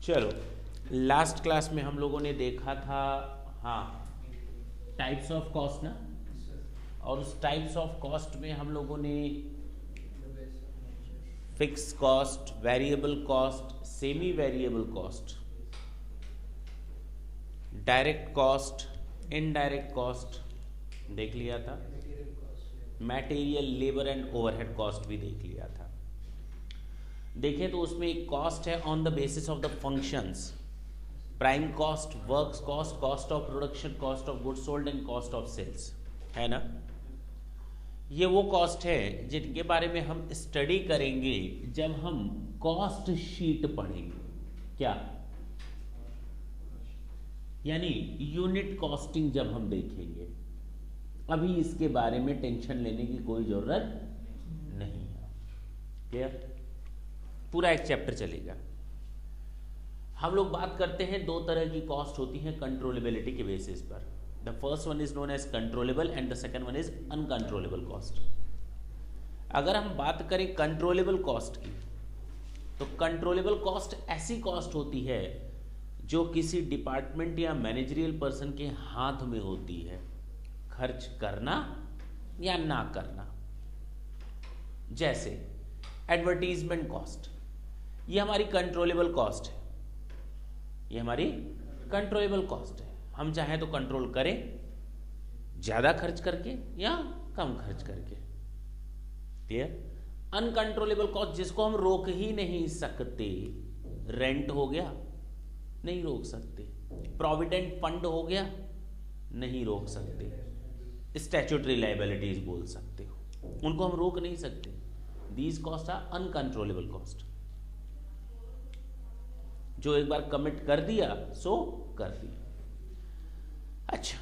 चलो, last class में हम लोगों ने देखा था, हाँ, टाइप्स ऑफ कॉस्ट ना, और उस टाइप्स ऑफ कॉस्ट में हम लोगों ने fix cost, variable cost, semi variable cost, direct cost, indirect cost देख लिया था, material, labour and overhead cost भी देख लिया था। देखें तो उसमें एक कॉस्ट है on the basis of the functions, prime cost, works cost, cost of production, cost of goods sold and cost of sales, है ना। ये वो कॉस्ट है जिनके बारे में हम स्टडी करेंगे जब हम कॉस्ट शीट पढ़ेंगे। क्या? यानी यूनिट कॉस्टिंग जब हम देखेंगे। अभी इसके बारे में टेंशन लेने की कोई जरूरत नहीं है। क्लियर? पूरा एक चैप्टर चलेगा। हम लोग बात करते हैं दो तरह की कॉस्ट होती है कंट्रोलेबिलिटी के बेसिस पर। The first one is known as controllable and the second one is uncontrollable cost. अगर हम बात करें कंट्रोलेबल कॉस्ट की, तो कंट्रोलेबल कॉस्ट ऐसी कॉस्ट होती है जो किसी डिपार्टमेंट या मैनेजरियल पर्सन के हाथ में होती है, खर्च करना या ना करना। जैसे एडवर्टीजमेंट कॉस्ट, ये हमारी कंट्रोलेबल कॉस्ट है, ये हमारी कंट्रोलेबल कॉस्ट है। हम चाहें तो कंट्रोल करें, ज्यादा खर्च करके या कम खर्च करके। क्लियर? अनकंट्रोलेबल कॉस्ट जिसको हम रोक ही नहीं सकते, रेंट हो गया, नहीं रोक सकते। प्रोविडेंट फंड हो गया, नहीं रोक सकते। स्टैट्यूटरी लायबिलिटीज बोल सकते हो, उनको हम रोक नहीं सकते। These cost are uncontrollable cost. जो एक बार कमिट कर दिया सो कर दिया। अच्छा,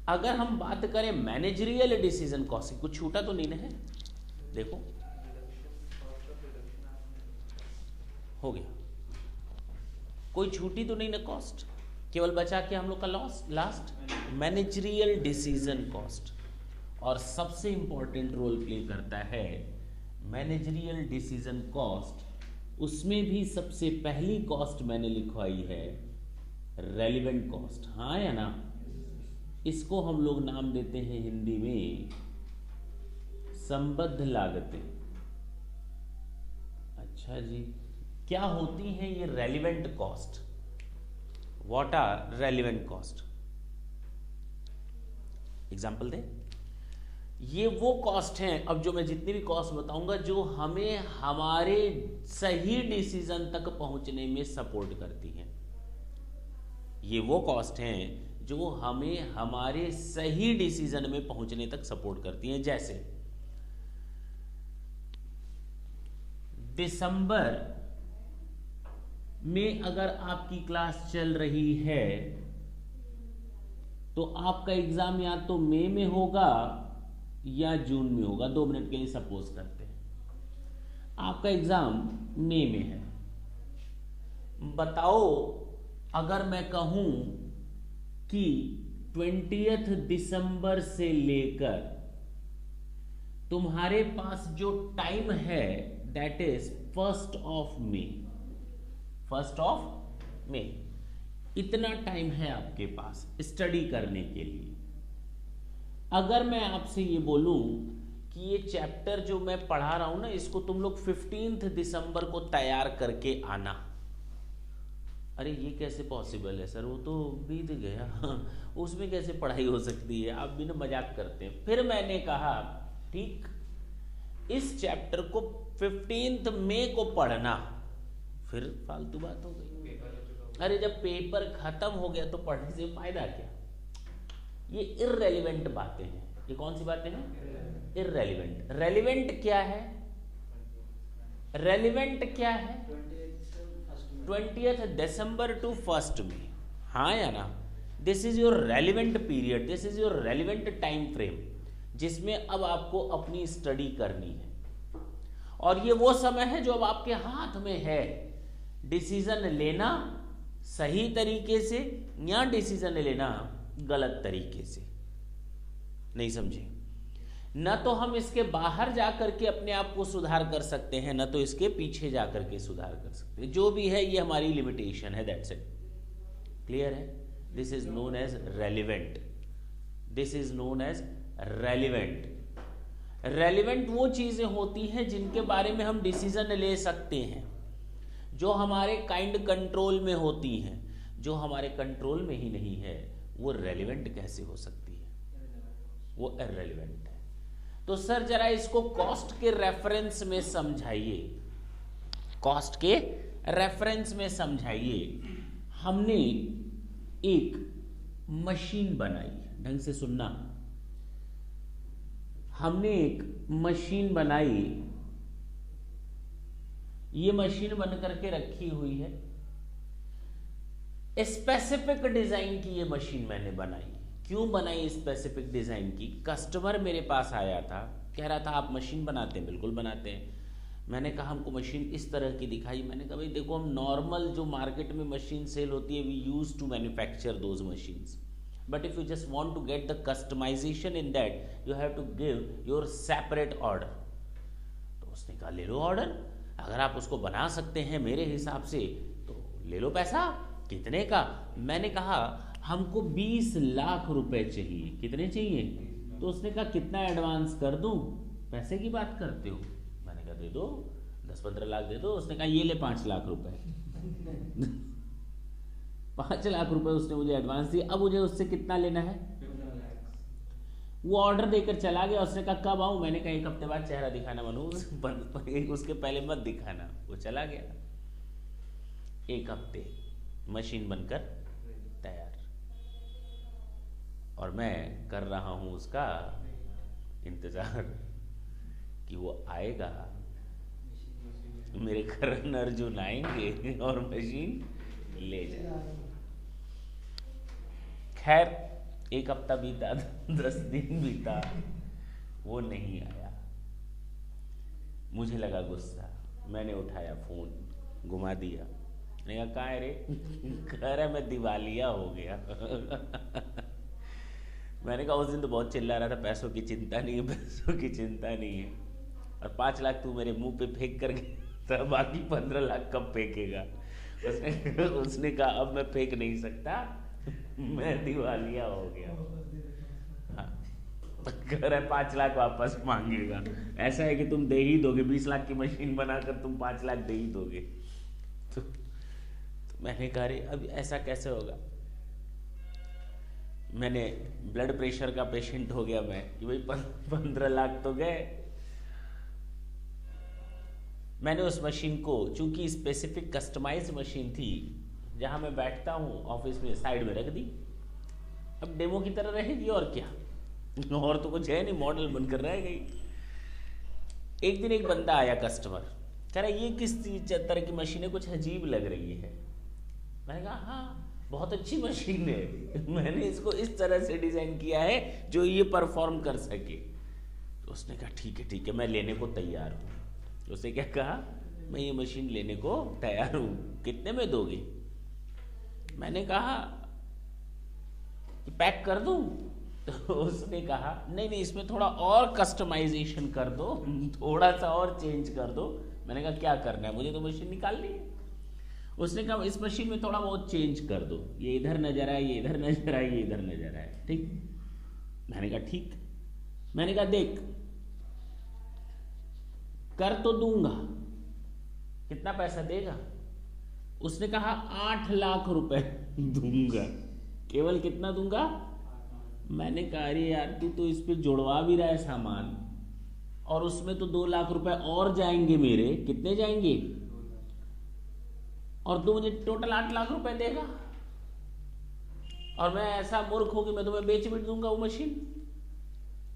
अगर हम बात करें मैनेजरियल डिसीजन कॉस्ट, कुछ छूटा तो नहीं ना है? देखो हो गया, कोई छूटी तो नहीं ना कॉस्ट, केवल बचा के हम लोग का loss last managerial decision cost. और सबसे इंपॉर्टेंट रोल प्ले करता है मैनेजरियल डिसीजन कॉस्ट। उसमें भी सबसे पहली कॉस्ट मैंने लिखवाई है रेलिवेंट कॉस्ट, हाँ या ना। इसको हम लोग नाम देते हैं हिंदी में संबद्ध लागतें। अच्छा जी, क्या होती हैं ये relevant cost? What are relevant cost? Example दे। ये वो कॉस्ट हैं, अब जो मैं जितनी भी कॉस्ट बताऊंगा, जो हमें हमारे सही डिसीजन तक पहुंचने में सपोर्ट करती हैं। ये वो कॉस्ट हैं जो हमें हमारे सही डिसीजन में पहुंचने तक सपोर्ट करती हैं। जैसे दिसंबर में अगर आपकी क्लास चल रही है तो आपका एग्जाम या तो मई में होगा या जून में होगा। 2 मिनट के लिए सपोज करते हैं आपका एग्जाम मई में है। बताओ, अगर मैं कहूं कि 20 दिसंबर से लेकर तुम्हारे पास जो टाइम है दैट इज 1 मई, 1 मई, इतना टाइम है आपके पास स्टडी करने के लिए। अगर मैं आपसे ये बोलूं कि ये चैप्टर जो मैं पढ़ा रहा हूं ना, इसको तुम लोग 15 दिसंबर को तैयार करके आना, अरे ये कैसे पॉसिबल है सर, वो तो बीत गया, उसमें कैसे पढ़ाई हो सकती है, आप भी ना मजाक करते हैं। फिर मैंने कहा ठीक, इस चैप्टर को 15 मई को पढ़ना, फिर फालतू बात हो गई। अरे जब पेपर खत्म हो गया तो पढ़ने से फायदा क्या? ये इररेलेवेंट बातें हैं। ये कौन सी बातें हैं? इररेलेवेंट। रेलेवेंट क्या है? रेलेवेंट क्या है? 20 दिसंबर टू 1 मई, हाँ या ना। This is your relevant period, this is your relevant time frame, जिसमें अब आपको अपनी स्टडी करनी है। और ये वो समय है जो अब आपके हाथ में है, डिसीजन लेना सही तरीके से या डिसीजन लेना गलत तरीके से। नहीं समझे? न तो हम इसके बाहर जा करके अपने आप को सुधार कर सकते हैं, न तो इसके पीछे जा करके सुधार कर सकते हैं। जो भी है ये हमारी लिमिटेशन है, दैट्स इट। क्लियर है? This is known as relevant. This is known as relevant. Relevant वो चीजें होती हैं जिनके बारे में हम डिसीजन ले सकते हैं, जो हमारे काइंड कंट्रोल में होती हैं। जो हमारे कंट्रोल में ही नहीं है वो रेलिवेंट कैसे हो सकती है? वो इररेलेवेंट है। तो सर जरा इसको कॉस्ट के रेफरेंस में समझाइए, कॉस्ट के रेफरेंस में समझाइए। हमने एक मशीन बनाई, ढंग से सुनना, हमने एक मशीन बनाई, ये मशीन बन करके रखी हुई है, स्पेसिफिक डिजाइन की ये मशीन मैंने बनाई। क्यों बनाई स्पेसिफिक डिजाइन की? कस्टमर मेरे पास आया था, कह रहा था आप मशीन बनाते हैं? बिल्कुल बनाते हैं। मैंने कहा हमको मशीन इस तरह की दिखाई। मैंने कहा भाई देखो, हम नॉर्मल जो मार्केट में मशीन सेल होती है, we use to manufacture those machines, but if you just want to get the customization in that you have to give your separate order. तो उसने कहा ले लो ऑर्डर, अगर आप उसको बना सकते हैं मेरे हिसाब से तो ले लो पैसा। कितने का? मैंने कहा हमको 20 लाख रुपए चाहिए। कितने चाहिए? तो उसने कहा कितना एडवांस कर दूं? पैसे की बात करते हो? मैंने कहा दे दो, 10-15 लाख दे दो। उसने कहा ये ले 5 लाख रुपए 5 लाख रुपए उसने मुझे एडवांस दिए। अब मुझे उससे कितना लेना है? वो ऑर्डर देकर चला गया। उसने कहा कब आऊं? मैंने कहा 1 हफ्ते बाद चेहरा दिखाना मनू, उसके पहले मत दिखाना। वो चला गया। 1 हफ्ते मशीन बनकर तैयार, और मैं कर रहा हूं उसका इंतजार कि वो आएगा, मेरे करण अर्जुन आएंगे और मशीन ले जाए। खैर 1 हफ्ता बीता, 10 दिन बीता, वो नहीं आया। मुझे लगा गुस्सा, मैंने उठाया फोन, घुमा दिया। मैंने कहा कहाँ है रे? कह रहा मैं दिवालिया हो गया। मैंने कहा उस दिन तो बहुत चिल्ला रहा था, पैसों की चिंता नहीं है, पैसों की चिंता नहीं है, और 5 लाख तू मेरे मुंह पे फेंक कर गया, बाकी 15 लाख कब फेंकेगा? उसने कहा अब मैं फेंक नहीं सकता, मैं दिवालिया हो गया। हाँ, कह रहा है 5 लाख वापस मांगेगा। ऐसा है कि तुम दे ही दोगे? 20 लाख की मशीन बनाकर तुम 5 लाख दे ही दोगे? तो मैंने कहा रे अब ऐसा कैसे होगा? मैंने ब्लड प्रेशर का पेशेंट हो गया मैं कि भाई 15 लाख तो गए। मैंने उस मशीन को, चूंकि स्पेसिफिक कस्टमाइज्ड मशीन थी, जहां मैं बैठता हूं ऑफिस में, साइड में रख दी। अब डेमो की तरह रहेगी और क्या, और तो कुछ है नहीं, मॉडल बनकर रह गई। एक दिन एक बंदा आया कस्टमर, कह रहा ये किस तरह की मशीन है, कुछ अजीब लग रही है। मैंने कहा हाँ बहुत अच्छी मशीन है, मैंने इसको इस तरह से डिजाइन किया है जो ये परफॉर्म कर सके। तो उसने कहा ठीक है मैं लेने को तैयार हूँ। तो उसने क्या कहा, मैं ये मशीन लेने को तैयार हूँ, कितने में दोगे? मैंने कहा पैक कर दूं? तो उसने कहा नहीं इसमें थोड़ा और कस्टमाइजेशन कर दो, थोड़ा सा और चेंज कर दो। मैंने कहा क्या करना है, मुझे तो मशीन निकालनी है। उसने कहा इस मशीन में थोड़ा बहुत चेंज कर दो, ये इधर नजर आए, ये इधर नजर आए, ये इधर नजर आए, ठीक? मैंने कहा ठीक। मैंने कहा देख कर तो दूंगा, कितना पैसा देगा? उसने कहा 8 लाख रुपए दूंगा। केवल कितना दूंगा? मैंने कहा अरे यार तू तो इस पे जुड़वा भी रहा है सामान, और उसमें तो 2 लाख रुपए और जाएंगे मेरे। कितने जाएंगे? और तू मुझे टोटल 8 लाख रुपए देगा, और मैं ऐसा मूर्ख हूं कि मैं तुम्हें बेच भी दूंगा वो मशीन?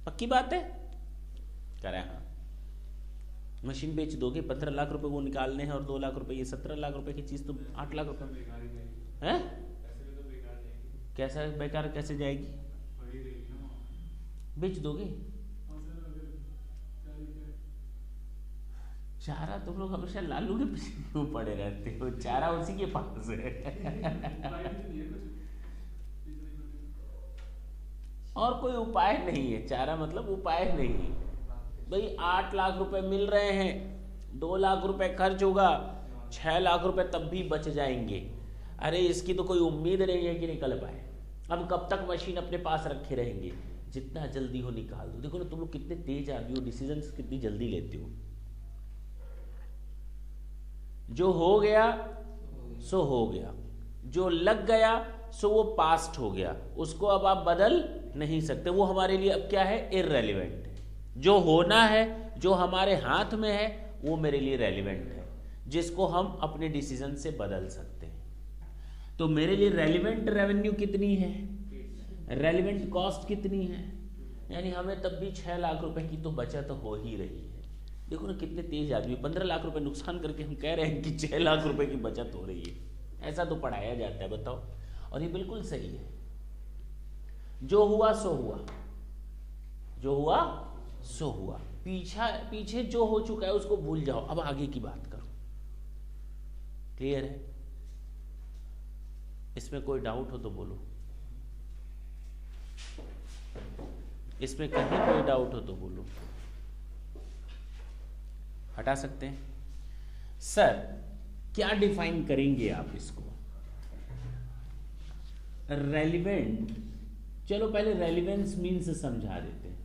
पक्की बात है? कह रहे हाँ। मशीन बेच दोगे? 15 लाख रुपए वो निकालने हैं, और 2 लाख रुपए ये, 17 लाख रुपए की चीज तो 8 लाख रुपए है? कैसा बेकार कैसे जाएगी? बेच दोगे? चारा तुम लोग हमेशा लालू के पीछे क्यों पड़े रहते हो? चारा उसी के पास है। और कोई उपाय नहीं है, चारा मतलब उपाय नहीं है। भाई 8 लाख रुपए मिल रहे हैं, 2 लाख रुपए खर्च होगा, 6 लाख रुपए तब भी बच जाएंगे। अरे इसकी तो कोई उम्मीद नहीं है कि निकल पाए। हम कब तक मशीन अपने पास रखे रहेंगे? जितना जल्दी हो निकाल दो। देखो ना तुम लोग कितने तेज आदमी हो, डिसीजंस कितनी जल्दी लेते हो। जो हो गया सो हो गया, जो लग गया सो वो पास्ट हो गया, उसको अब आप बदल नहीं सकते। वो हमारे लिए अब क्या है? इररेलेवेंट है। जो होना है, जो हमारे हाथ में है, वो मेरे लिए रेलिवेंट है, जिसको हम अपने डिसीजन से बदल सकते हैं। तो मेरे लिए रेलिवेंट रेवेन्यू कितनी है, रेलिवेंट कॉस्ट कितनी है, यानी हमें तब भी 6 लाख रुपए की तो बचत हो ही रही है। देखो ना कितने तेज आदमी, 15 लाख रुपए नुकसान करके हम कह रहे हैं कि 6 लाख रुपए की बचत हो रही है। ऐसा तो पढ़ाया जाता है, बताओ। और ये बिल्कुल सही है। जो हुआ सो हुआ, जो हुआ सो हुआ। पीछे जो हो चुका है उसको भूल जाओ, अब आगे की बात करो। क्लियर है? इसमें कोई डाउट हो तो बोलो, इसमें कहीं कोई डाउट हो तो बोलो। हटा सकते हैं? सर क्या डिफाइन करेंगे आप इसको? रेलिवेंट, चलो पहले रेलिवेंस मीन्स समझा देते हैं।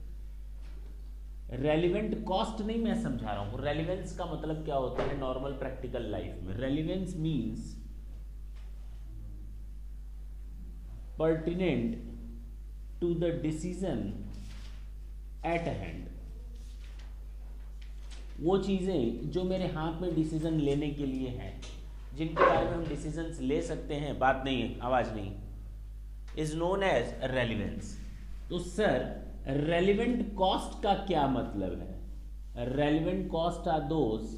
रेलिवेंट कॉस्ट नहीं मैं समझा रहा हूं। रेलिवेंस का मतलब क्या होता है नॉर्मल प्रैक्टिकल लाइफ में? Relevance means pertinent to the decision at hand. वो चीजें जो मेरे हाथ में डिसीजन लेने के लिए हैं, जिनके बारे में हम डिसीजंस ले सकते हैं, बात नहीं है, आवाज नहीं, इज नोन एज रेलिवेंस। तो सर रेलिवेंट कॉस्ट का क्या मतलब है? रेलिवेंट कॉस्ट आर दोस,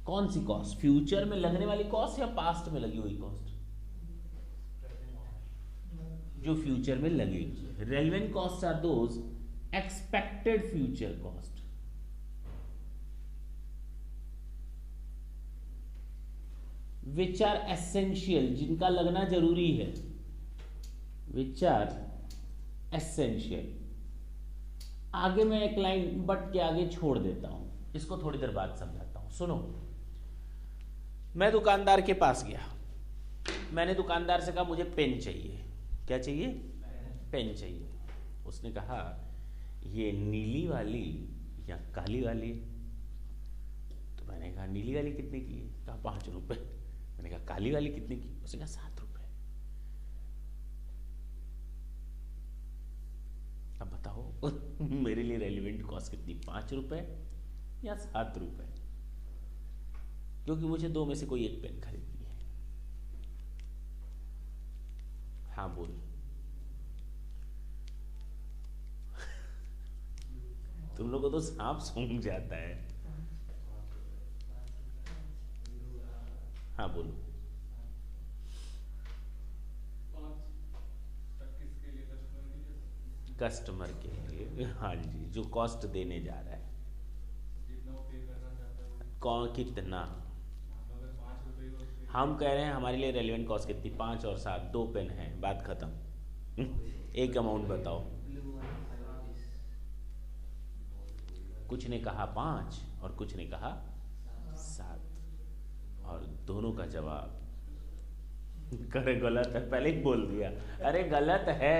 कौन सी कॉस्ट? फ्यूचर में लगने वाली कॉस्ट या पास्ट में लगी हुई कॉस्ट? जो फ्यूचर में लगी हुई। Relevant cost are those expected future cost, which are essential, जिनका लगना जरूरी है, विच आर एसेंशियल। आगे मैं एक लाइन बट के आगे छोड़ देता हूं, इसको थोड़ी देर बाद समझाता हूं। सुनो, मैं दुकानदार के पास गया, मैंने दुकानदार से कहा मुझे पेन चाहिए। क्या चाहिए? पेन चाहिए। उसने कहा ये नीली वाली या काली वाली? तो मैंने कहा नीली वाली कितने की है? कहा 5 रुपए। मैंने कहा काली वाली कितने की? उसने कहा 7 रुपए। अब बताओ मेरे लिए रेलिवेंट कॉस्ट कितनी, 5 रुपए या 7 रुपए? क्योंकि मुझे दो में से कोई एक पेन खरीदनी है। हाँ बोल। तुम लोगों को तो सांप सूंघ जाता है। हाँ बोलो। कस्टमर के लिए, हाँ जी, जो कॉस्ट देने जा रहा है, कौन कितना? हम कह रहे हैं हमारे लिए रेलिवेंट कॉस्ट कितनी? 5 और 7, 2 पेन है, बात खत्म। एक अमाउंट बताओ। कुछ ने कहा 5 और कुछ ने कहा 7, और दोनों का जवाब करे गलत है। पहले ही बोल दिया, अरे गलत है।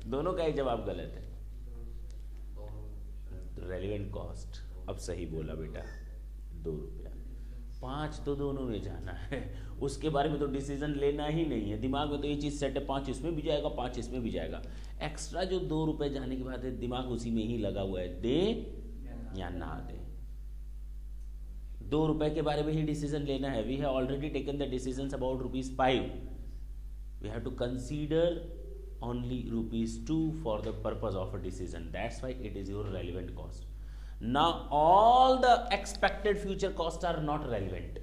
दोनों का ही जवाब गलत है। रेलिवेंट कॉस्ट, अब सही बोला बेटा, 2 रुपया। 5 तो दोनों में जाना है, उसके बारे में तो डिसीजन लेना ही नहीं है। दिमाग में तो ये चीज़ सेट है, 5 इसमें भी जाएगा, 5 इसमें भी जाएगा। एक्स्ट्रा जो 2 रुपए जाने के बाद दिमाग उसी में ही लगा हुआ है, दे या ना दे। 2 रुपए के बारे में ही डिसीजन लेना है। We have already taken the decisions about ₹5। We have to consider only ₹2 for the purpose of a decision. That's why it is your relevant cost. Now all the expected future costs are not relevant.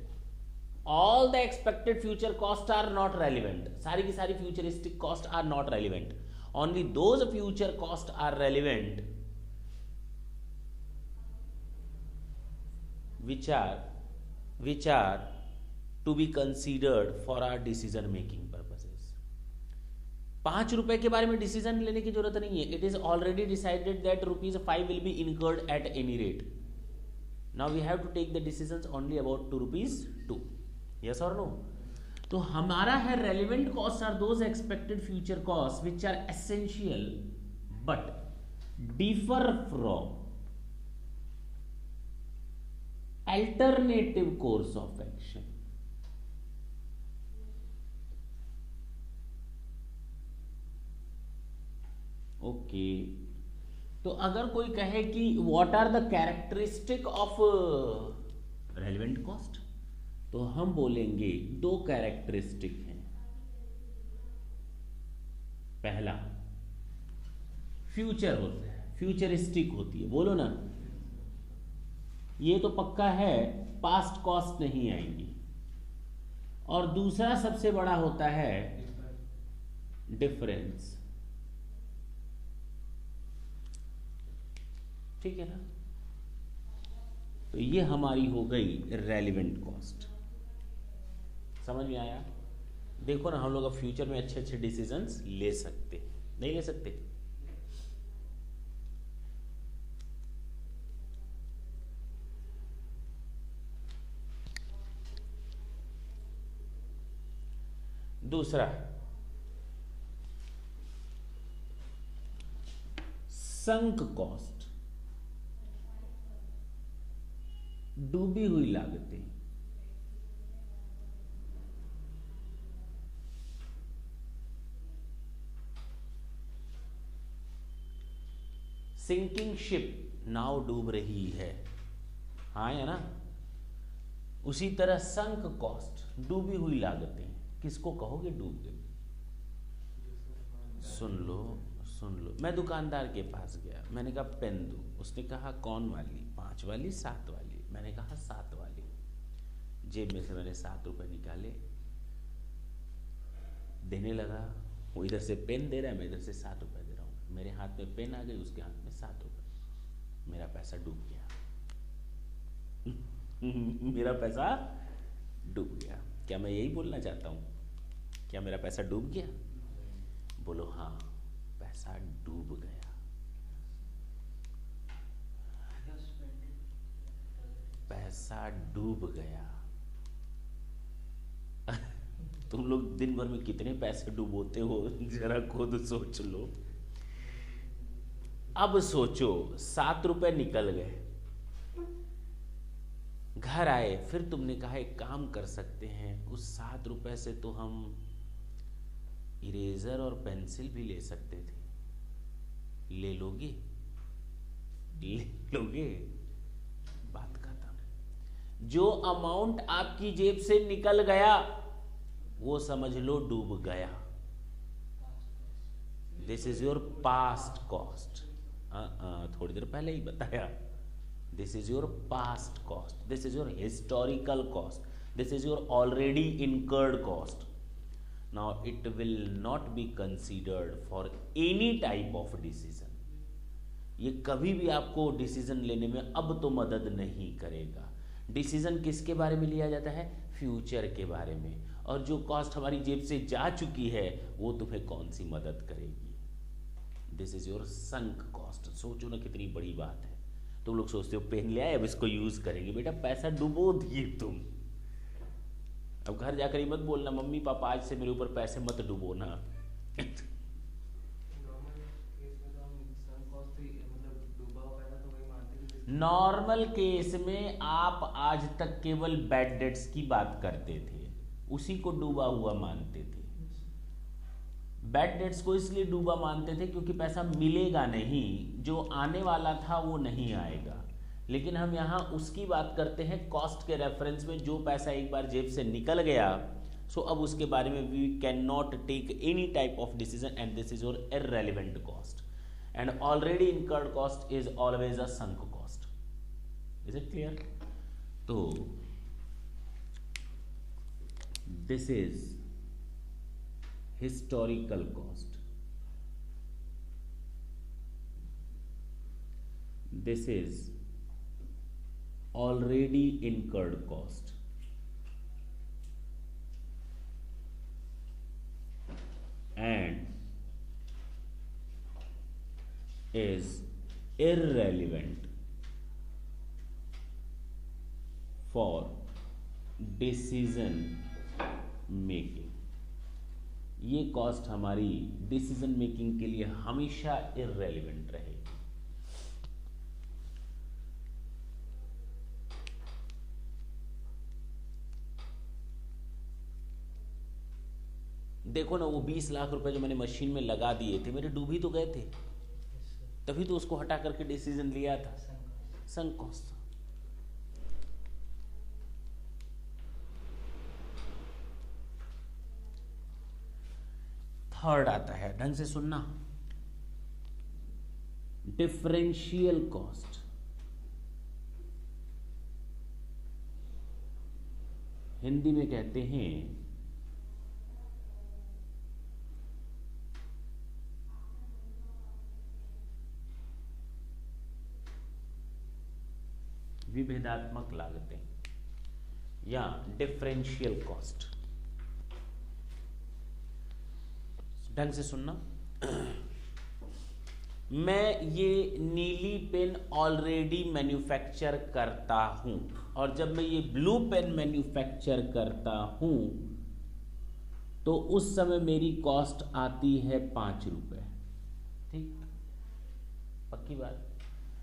All the expected future costs are not relevant. सारी की सारी futuristic costs are not relevant. Only those future costs are relevant which are to be considered for our decision making purposes. ₹5 के बारे में decision लेने की जरूरत नहीं है. It is already decided that ₹5 will be incurred at any rate. Now we have to take the decisions only about ₹2. Yes और no? तो हमारा है relevant cost are those expected future cost which are essential but differ from alternative course of action. Okay, तो अगर कोई कहे कि what are the characteristic of relevant cost, तो हम बोलेंगे 2 कैरेक्टरिस्टिक हैं. पहला फ्यूचर होता है, फ्यूचरिस्टिक होती है. बोलो ना, ये तो पक्का है पास्ट कॉस्ट नहीं आएंगी. और दूसरा सबसे बड़ा होता है डिफरेंस. ठीक है ना? तो ये हमारी हो गई रेलिवेंट कॉस्ट. समझ में आया? देखो ना, हम लोग अब फ्यूचर में अच्छे अच्छे डिसीजंस ले सकते, नहीं ले सकते? दूसरा संक कॉस्ट, डूबी हुई लागतें. सिंकिंग शिप, नाव डूब रही है. हाँ है ना? उसी तरह संक कॉस्ट, डूबी हुई लागतें. किसको कहोगे डूब गई? सुन लो, मैं दुकानदार के पास गया, मैंने कहा पेन दो. उसने कहा कौन वाली? 5 वाली, 7 वाली? मैंने कहा 7 वाली. जेब में से मैंने ₹7 निकाले, देने लगा. वो इधर से पेन दे रहा है, मैं इधर से ₹7 दे रहा हूँ. मेरे हाथ में पेन आ गई, उसके हाथ में ₹7. मेरा पैसा डूब गया. मेरा पैसा डूब गया. क्या मैं यही बोलना चाहता हूँ? क्या मेरा पैसा डूब गया? बोलो हाँ, पैसा डूब गया. पैसा डूब गया. तुम लोग दिन भर में कितने पैसे डूबोते हो, जरा खुद सोच लो. अब सोचो, ₹7 निकल गए, घर आए, फिर तुमने कहा एक काम कर सकते हैं, उस ₹7 से तो हम इरेजर और पेंसिल भी ले सकते थे. ले लोगे? ले लोगे? बात खत्म. जो अमाउंट आपकी जेब से निकल गया वो समझ लो डूब गया. This is your past cost. थोड़ी देर पहले ही बताया. This is your past cost. This is your historical cost. This is your already incurred cost. Now it will not be considered for any type of decision. ये कभी भी आपको decision लेने में अब तो मदद नहीं करेगा. डिसीजन किसके बारे में लिया जाता है? फ्यूचर के बारे में. और जो कॉस्ट हमारी जेब से जा चुकी है वो तुम्हें कौन सी मदद करेगी? This is your sunk cost. सोचो ना कितनी बड़ी बात है. तुम लोग सोचते हो पेन ले आए, अब इसको यूज करेंगे. बेटा पैसा डुबो दिए तुम. अब घर जाकर ही मत बोलना मम्मी पापा आज से मेरे ऊपर पैसे मत डुबोना. नॉर्मल केस में आप आज तक केवल बैड डेट्स की बात करते थे, उसी को डूबा हुआ मानते थे. बैड डेट्स को इसलिए डूबा मानते थे क्योंकि पैसा मिलेगा नहीं, जो आने वाला था वो नहीं आएगा. लेकिन हम यहाँ उसकी बात करते हैं कॉस्ट के रेफरेंस में, जो पैसा एक बार जेब से निकल गया. सो अब उसके बारे में we can not take any type of decision and this is your irrelevant cost. And already incurred cost is always a sunk cost. Is it clear? तो this is historical cost. This is already incurred cost. And is irrelevant for decision making. ये cost हमारी decision making के लिए हमेशा irrelevant रहेगी। देखो ना, वो 20 लाख रुपए जो मैंने मशीन में लगा दिए थे, मेरे डूब ही तो गए थे, तभी तो उसको हटा करके डिसीजन लिया था, संक कॉस्ट। थर्ड आता है, ढंग से सुनना, डिफरेंशियल कॉस्ट। हिंदी में कहते हैं विभेदात्मक लागतें या डिफरेंशियल कॉस्ट। ढंग से सुनना, मैं ये नीली पेन ऑलरेडी मैन्युफैक्चर करता हूं, और जब मैं ये ब्लू पेन मैन्युफैक्चर करता हूं तो उस समय मेरी कॉस्ट आती है 5 रुपए। ठीक, पक्की बात।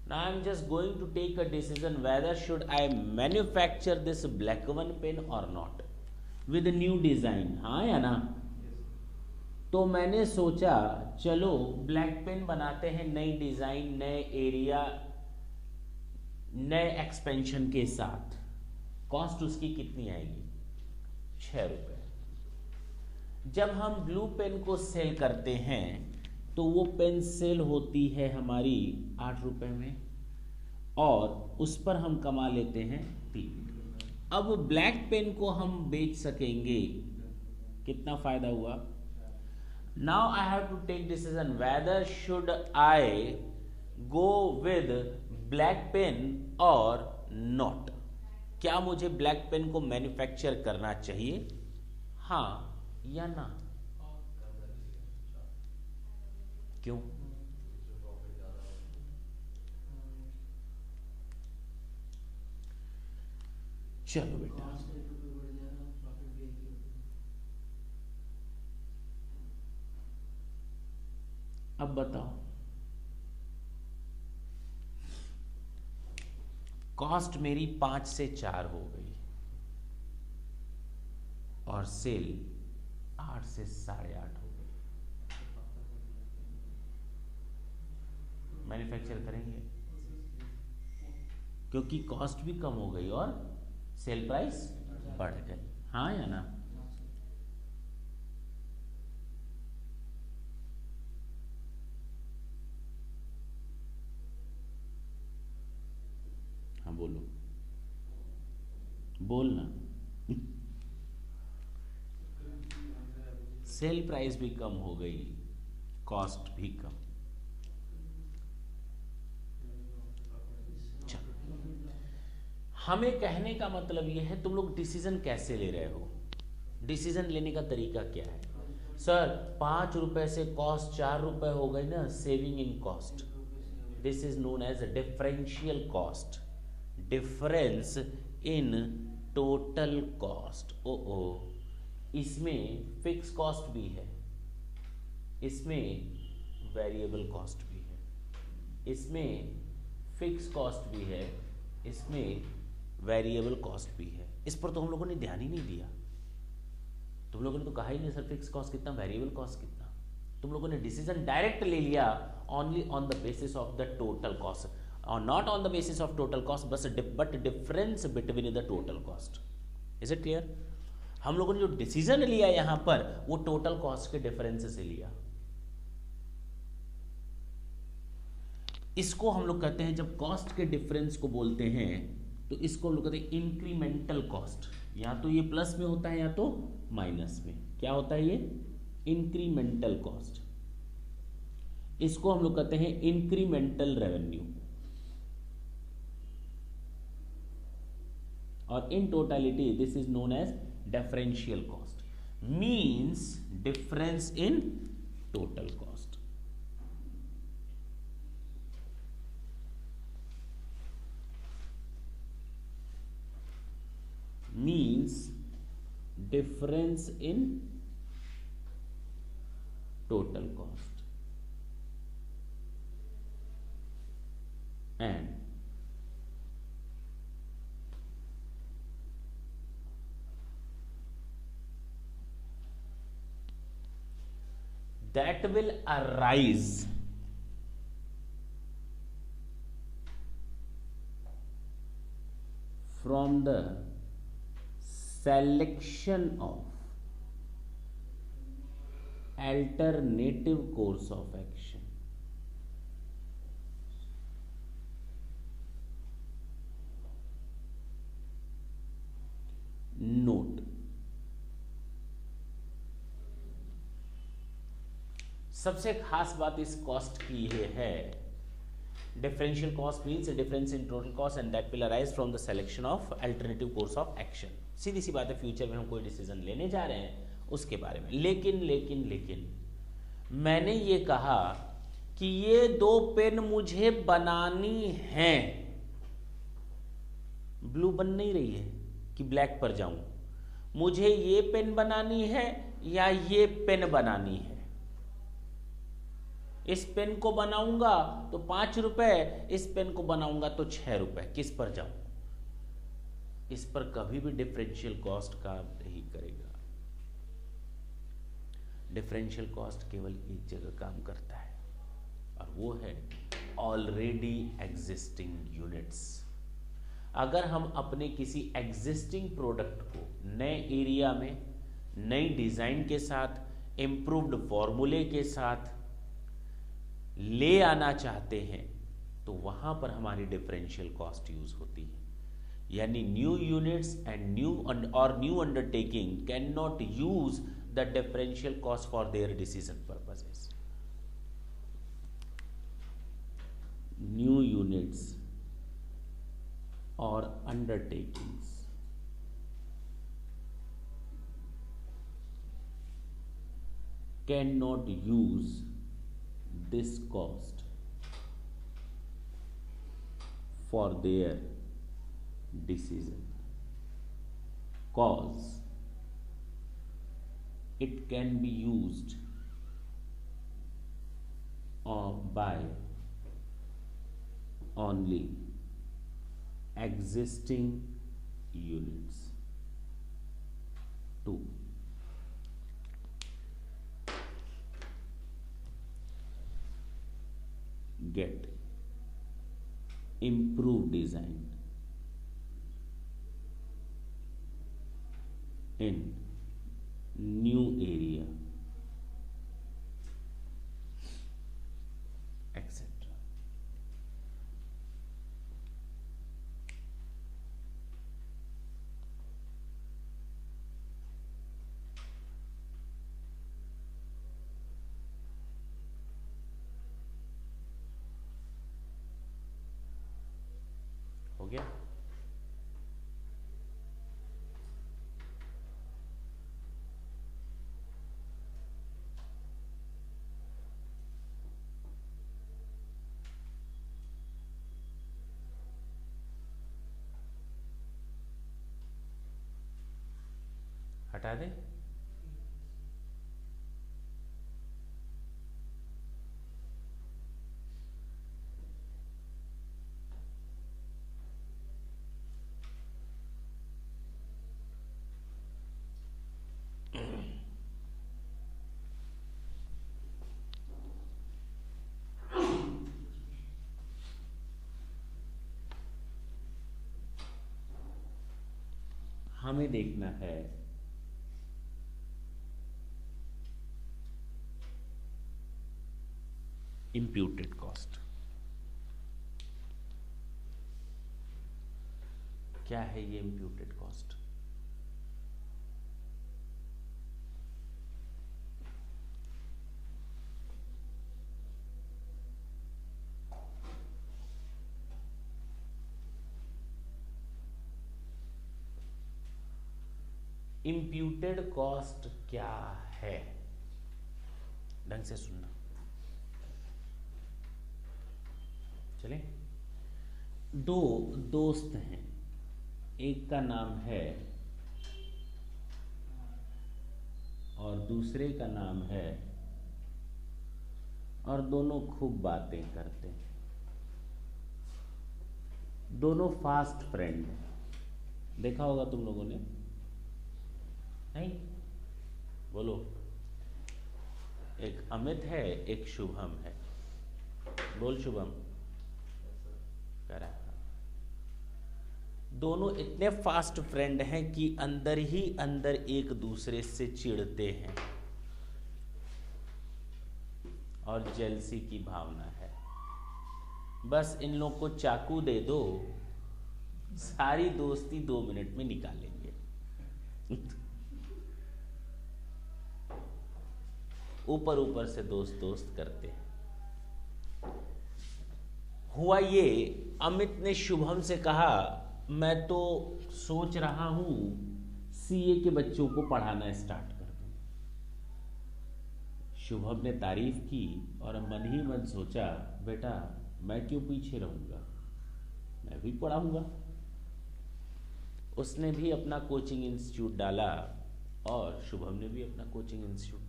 Now I am just going to take a decision whether should I manufacture this black one pen or not with a new design, हाँ या ना। तो मैंने सोचा चलो ब्लैक पेन बनाते हैं, नई डिजाइन, नए एरिया, नए एक्सपेंशन के साथ। कॉस्ट उसकी कितनी आएगी? 6 रुपए। जब हम ब्लू पेन को सेल करते हैं तो वो पेन सेल होती है हमारी 8 रुपए में, और उस पर हम कमा लेते हैं 3। अब ब्लैक पेन को हम बेच सकेंगे, कितना फायदा हुआ? Now I have to take decision whether should I go with black pen or not। क्या मुझे ब्लैक पेन को मैन्युफैक्चर करना चाहिए, हाँ या ना? क्यों? चलो बेटा, अब बताओ, कॉस्ट मेरी 5 से 4 हो गई और सेल 8 से 8.5 हो गई। मैन्युफैक्चर करेंगे क्योंकि कॉस्ट भी कम हो गई और सेल प्राइस बढ़ गई, हाँ या ना? हाँ बोलो, बोलना। सेल प्राइस भी कम हो गई, कॉस्ट भी कम। हमें कहने का मतलब यह है, तुम लोग डिसीजन कैसे ले रहे हो? डिसीजन लेने का तरीका क्या है? सर 5 रुपए से कॉस्ट 4 रुपए हो गई ना, saving in cost. This is known as differential cost, difference in total cost. ओ इसमें फिक्स कॉस्ट भी है, इसमें वेरिएबल कॉस्ट भी है, इसमें फिक्स कॉस्ट भी है, इसमें वेरिएबल कॉस्ट भी है। इस पर तो हम लोगों ने ध्यान ही नहीं दिया। तुम लोगों ने तो कहा ही नहीं सर फिक्स कॉस्ट कितना, वेरिएबल कॉस्ट कितना। तुम लोगों ने डिसीजन डायरेक्ट ले लिया only on the basis of the total cost, और not on the basis of total cost but difference between the total cost. Is it clear? हम लोगों ने जो डिसीजन लिया यहां पर वो टोटल कॉस्ट के डिफरेंस से लिया। इसको हम लोग कहते हैं, जब कॉस्ट के डिफरेंस को बोलते हैं तो इसको हम लोग कहते हैं इंक्रीमेंटल कॉस्ट। या तो ये प्लस में होता है या तो माइनस में। क्या होता है ये? Incremental cost. इसको हम लोग कहते हैं इंक्रीमेंटल रेवेन्यू, और in totality this is known as differential cost, means difference in total cost. means difference in total cost, and that will arise from the selection of alternative course of action. Note, सबसे खास बात इस cost की ये है, differential cost means difference in total cost and that will arise from the selection of alternative course of action. सीधी सी बात है, फ्यूचर में हम कोई डिसीजन लेने जा रहे हैं उसके बारे में। लेकिन मैंने ये कहा कि ये 2 पेन मुझे बनानी है, ब्लू बन नहीं रही है कि ब्लैक पर जाऊं, मुझे ये पेन बनानी है या ये पेन बनानी है। इस पेन को बनाऊंगा तो 5 रुपए, इस पेन को बनाऊंगा तो 6 रुपए, किस पर जाऊं? इस पर कभी भी डिफरेंशियल कॉस्ट काम नहीं करेगा। डिफरेंशियल कॉस्ट केवल एक जगह काम करता है और वो है ऑलरेडी एग्जिस्टिंग यूनिट्स। अगर हम अपने किसी एग्जिस्टिंग प्रोडक्ट को नए एरिया में, नई डिजाइन के साथ, इंप्रूव्ड फॉर्मूले के साथ ले आना चाहते हैं तो वहां पर हमारी डिफरेंशियल कॉस्ट यूज होती है। यानी new units and new undertaking can not use the differential cost for their decision purposes. New units और undertakings cannot use this cost for their decision, cause it can be used by only existing units. 2. Get improved design in new area, etc. हो गया? हटा दे? हमें देखना है imputed cost। क्या है ये imputed cost? imputed cost क्या है? ढंग से सुनना। चले, 2 दोस्त हैं, एक का नाम है और दूसरे का नाम है, और दोनों खूब बातें करते हैं, दोनों फास्ट फ्रेंड हैं। देखा होगा तुम लोगों ने, नहीं? बोलो। एक अमित है, एक शुभम है। बोल शुभम। करा। दोनों इतने फास्ट फ्रेंड हैं कि अंदर ही अंदर एक दूसरे से चिढ़ते हैं और जेलसी की भावना है। बस इन लोग को चाकू दे दो, सारी दोस्ती 2 मिनट में निकालेंगे। ऊपर ऊपर से दोस्त दोस्त करते हैं। हुआ ये, अमित ने शुभम से कहा, मैं तो सोच रहा हूं सीए के बच्चों को पढ़ाना स्टार्ट कर दूं। शुभम ने तारीफ की और मन ही मन सोचा, बेटा मैं क्यों पीछे रहूंगा, मैं भी पढ़ाऊंगा। उसने भी अपना कोचिंग इंस्टीट्यूट डाला और शुभम ने भी अपना कोचिंग इंस्टीट्यूट।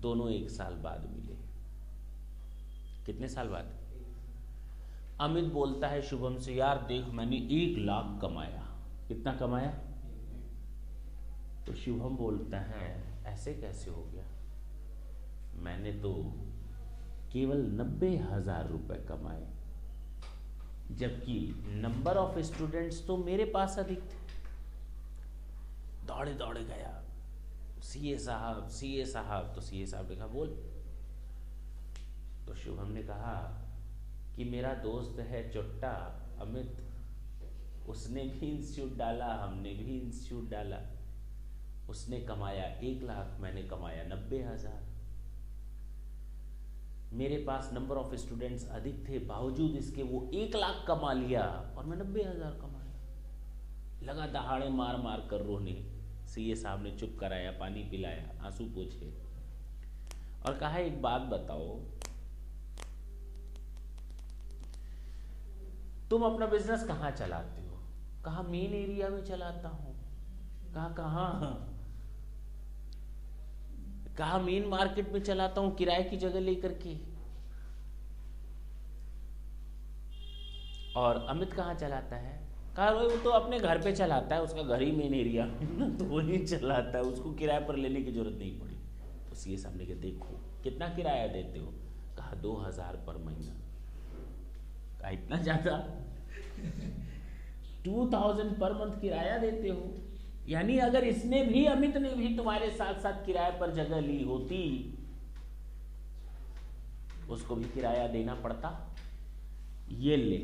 दोनों 1 साल बाद मिले। कितने साल बाद? अमित बोलता है शुभम से, यार देख मैंने 1 लाख कमाया। कितना कमाया? तो शुभम बोलता है, ऐसे कैसे हो गया, मैंने तो केवल 90,000 रुपए कमाए, जबकि नंबर ऑफ स्टूडेंट्स तो मेरे पास अधिक थे। दौड़े दौड़े गया, सीए साहब सीए साहब। तो सीए साहब ने कहा, बोल। तो शुभम ने कहा कि मेरा दोस्त है चुट्टा अमित, उसने भी इंस्टीट्यूट डाला, हमने भी इंस्टीट्यूट डाला। उसने कमाया 1 लाख, मैंने कमाया 90,000। मेरे पास नंबर ऑफ स्टूडेंट्स अधिक थे, बावजूद इसके वो 1 लाख कमा लिया और मैं 90,000 कमाया। लगा दहाड़े मार मार कर रोने। सीए साहब ने चुप कराया, पानी पिलाया, आंसू पोंछे और कहा, एक बात बताओ, तुम अपना बिजनेस कहाँ चलाते हो? कहा मेन एरिया में चलाता हूं। कहा कहाँ? कहा मेन मार्केट में चलाता हूं, किराए की जगह लेकर के। और अमित कहाँ चलाता है? कहा वो तो अपने घर पे चलाता है, उसका घर ही मेन एरिया तो वही चलाता है, उसको किराए पर लेने की जरूरत नहीं पड़ी। तो सीए साहब ने कहा, देखो कितना किराया देते हो? कहा 2,000 पर महीना। कहा इतना ज्यादा? 2,000 पर मंथ किराया देते हो? यानी अगर इसने भी, अमित ने भी तुम्हारे साथ साथ किराए पर जगह ली होती, उसको भी किराया देना पड़ता। ये ले,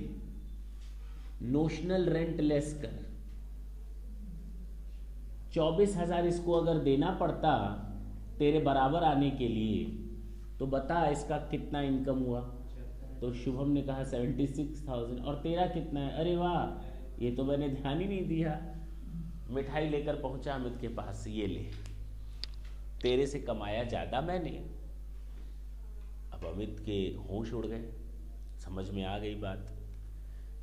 नोशनल रेंट लेस कर, 24,000 इसको अगर देना पड़ता तेरे बराबर आने के लिए, तो बता इसका कितना इनकम हुआ? तो शुभम ने कहा 76,000। और तेरा कितना है? अरे वाह, ये तो मैंने ध्यान ही नहीं दिया। मिठाई लेकर पहुंचा अमित के पास, ये ले, तेरे से कमाया ज्यादा मैंने। अब अमित के होश उड़ गए, समझ में आ गई बात।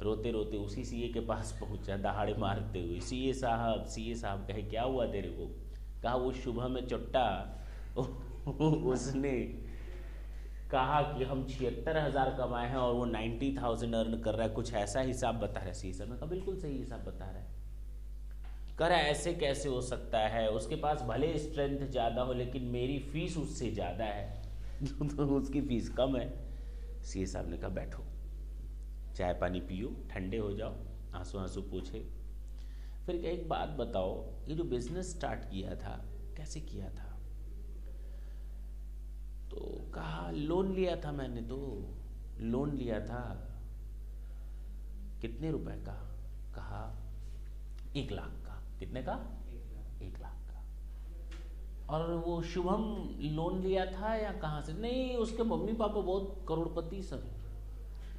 रोते रोते उसी सीए के पास पहुंचा, दहाड़े मारते हुए, सीए साहब कहे, क्या हुआ तेरे को? कहा वो शुभम है चुट्टा, उसने कहा कि हम 76,000 कमाए हैं और वो 90,000 अर्न कर रहा है, कुछ ऐसा हिसाब बता रहा है। सीए साहब ने कहा बिल्कुल सही हिसाब बता रहा है। कह रहा है ऐसे कैसे हो सकता है, उसके पास भले स्ट्रेंथ ज़्यादा हो लेकिन मेरी फीस उससे ज़्यादा है तो उसकी फीस कम है। सीए साहब ने कहा बैठो, चाय पानी पियो, ठंडे हो जाओ, आंसू आंसू पूछे। फिर क्या, एक बात बताओ, ये जो बिजनेस स्टार्ट किया था कैसे किया था? तो कहा लोन लिया था मैंने, तो लोन लिया था। कितने रुपए का? कहा 1 लाख का। कितने का? 1 लाख का। और वो शुभम लोन लिया था या कहाँ से? नहीं, उसके मम्मी पापा बहुत करोड़पति सब,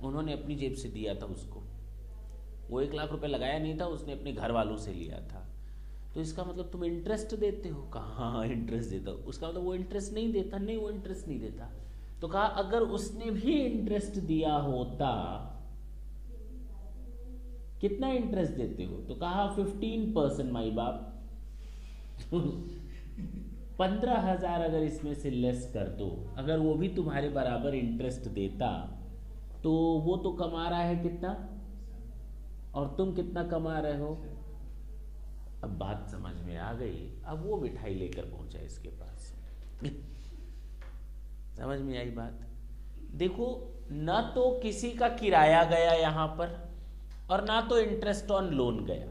उन्होंने अपनी जेब से दिया था उसको। वो 1 लाख रुपए लगाया नहीं था, उसने अपने घर वालों से लिया था। तो इसका मतलब तुम इंटरेस्ट देते हो? कहा हाँ इंटरेस्ट देता हूँ। उसका मतलब वो इंटरेस्ट नहीं देता? नहीं, वो इंटरेस्ट नहीं देता। तो कहा अगर उसने भी इंटरेस्ट दिया होता, कितना इंटरेस्ट देते हो? तो कहा 15% माई बाप। 15,000 अगर इसमें से लेस कर दो, अगर वो भी तुम्हारे बराबर इंटरेस्ट देता तो वो तो कमा रहा है कितना और तुम कितना कमा रहे हो। अब बात समझ में आ गई। अब वो मिठाई लेकर पहुंचा इसके पास। समझ में आई बात। देखो, ना तो किसी का किराया गया यहां पर और ना तो इंटरेस्ट ऑन लोन गया।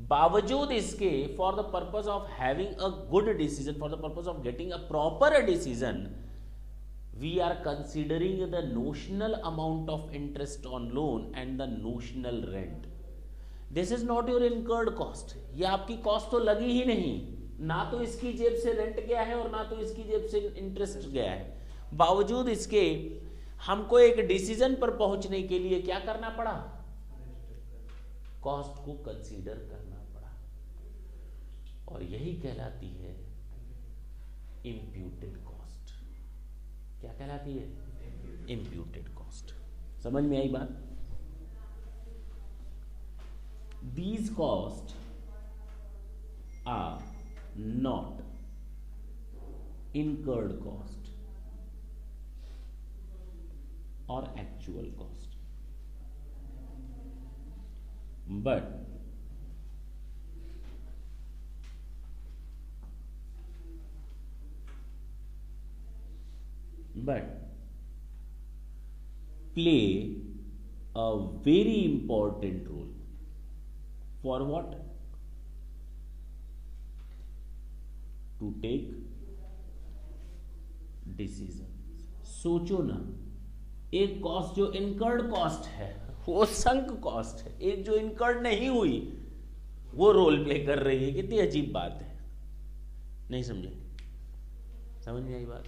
बावजूद इसके, for the purpose of having a good decision, for the purpose of getting a proper decision, we are considering the notional amount of interest on loan and the notional rent. This is not your incurred cost. ये आपकी cost तो लगी ही नहीं, ना तो इसकी जेब से रेंट गया है और ना तो इसकी जेब से इंटरेस्ट गया है। बावजूद इसके हमको एक डिसीजन पर पहुंचने के लिए क्या करना पड़ा, कॉस्ट को कंसीडर करना पड़ा, और यही कहलाती है इम्प्यूटेड कॉस्ट। क्या कहलाती है, इम्प्यूटेड कॉस्ट। समझ में आई बात। These costs are not incurred cost or actual cost, but play a very important role for what, to take decisions। सोचो ना, एक कॉस्ट जो इनकर्ड कॉस्ट है वो संक कॉस्ट है, एक जो इनकर्ड नहीं हुई वो रोल प्ले कर रही है। कितनी अजीब बात है, नहीं समझे? समझ में आई बात।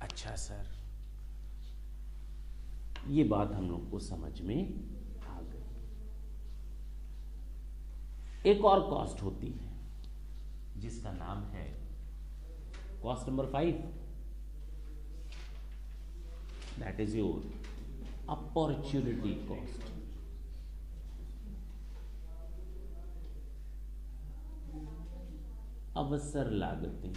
अच्छा सर, ये बात हम लोग को समझ में आ गई। एक और कॉस्ट होती है जिसका नाम है cost number 5, that is your opportunity cost. अवसर लागतें।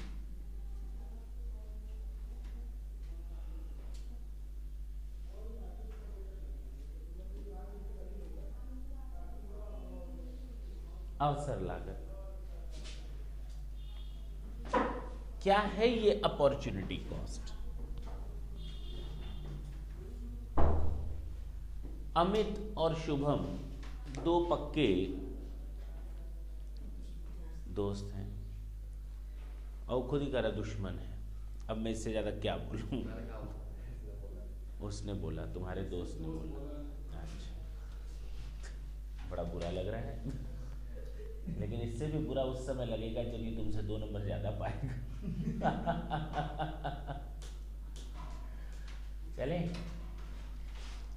अवसर लागत क्या है? ये अपॉर्चुनिटी कॉस्ट। अमित और शुभम दो पक्के दोस्त हैं और खुद ही करा दुश्मन है। अब मैं इससे ज्यादा क्या बोलूं? उसने बोला, तुम्हारे दोस्त ने बोला। अच्छा, बड़ा बुरा लग रहा है, लेकिन इससे भी बुरा उस समय लगेगा जब ये तुमसे 2 नंबर ज्यादा पाएगा। चले,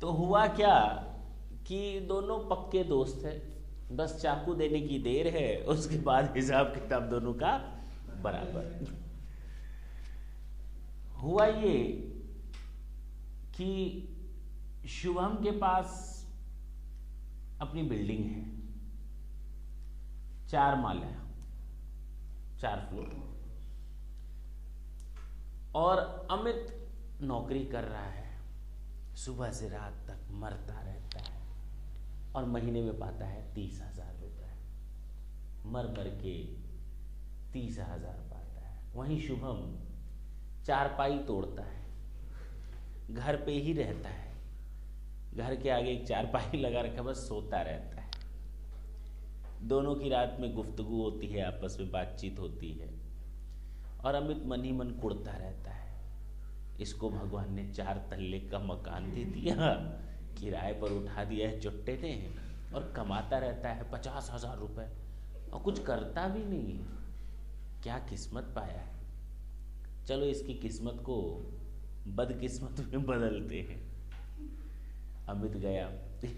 तो हुआ क्या कि दोनों पक्के दोस्त हैं, बस चाकू देने की देर है, उसके बाद हिसाब किताब दोनों का बराबर। हुआ ये कि शुभम के पास अपनी बिल्डिंग है, 4 माले, 4 फ्लोर, और अमित नौकरी कर रहा है, सुबह से रात तक मरता रहता है और महीने में पाता है 30,000 रुपए। मर मर के 30,000 पाता है। वहीं शुभम चारपाई तोड़ता है, घर पे ही रहता है, घर के आगे एक चारपाई लगा रखा, बस सोता रहता है। दोनों की रात में गुफ्तगू होती है, आपस में बातचीत होती है, और अमित मन ही मन कुड़ता रहता है। इसको भगवान ने 4 तल्ले का मकान दे दिया, किराए पर उठा दिया है चुट्टे ने, और कमाता रहता है 50,000 रुपए और कुछ करता भी नहीं है। क्या किस्मत पाया है। चलो इसकी किस्मत को बदकिस्मत में बदलते हैं। अमित गया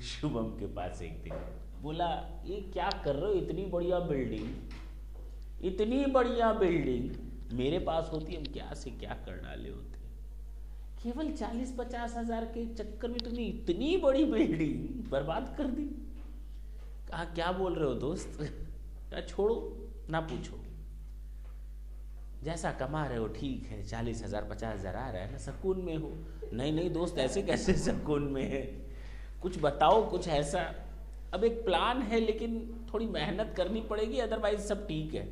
शुभम के पास एक दिन, बोला ये क्या कर रहे हो, इतनी बढ़िया बिल्डिंग, इतनी बढ़िया बिल्डिंग मेरे पास होती हम क्या से क्या कर डाले होते। केवल 40-50 हजार के चक्कर में तुमने इतनी बड़ी बिल्डिंग बर्बाद कर दी। कहा क्या बोल रहे हो दोस्त, क्या छोड़ो ना पूछो, जैसा कमा रहे हो ठीक है, 40,000 50,000 आ रहा है ना, सुकून में हो। नहीं नहीं दोस्त, ऐसे कैसे सुकून में है, कुछ बताओ कुछ ऐसा। अब एक प्लान है लेकिन थोड़ी मेहनत करनी पड़ेगी, अदरवाइज सब ठीक है।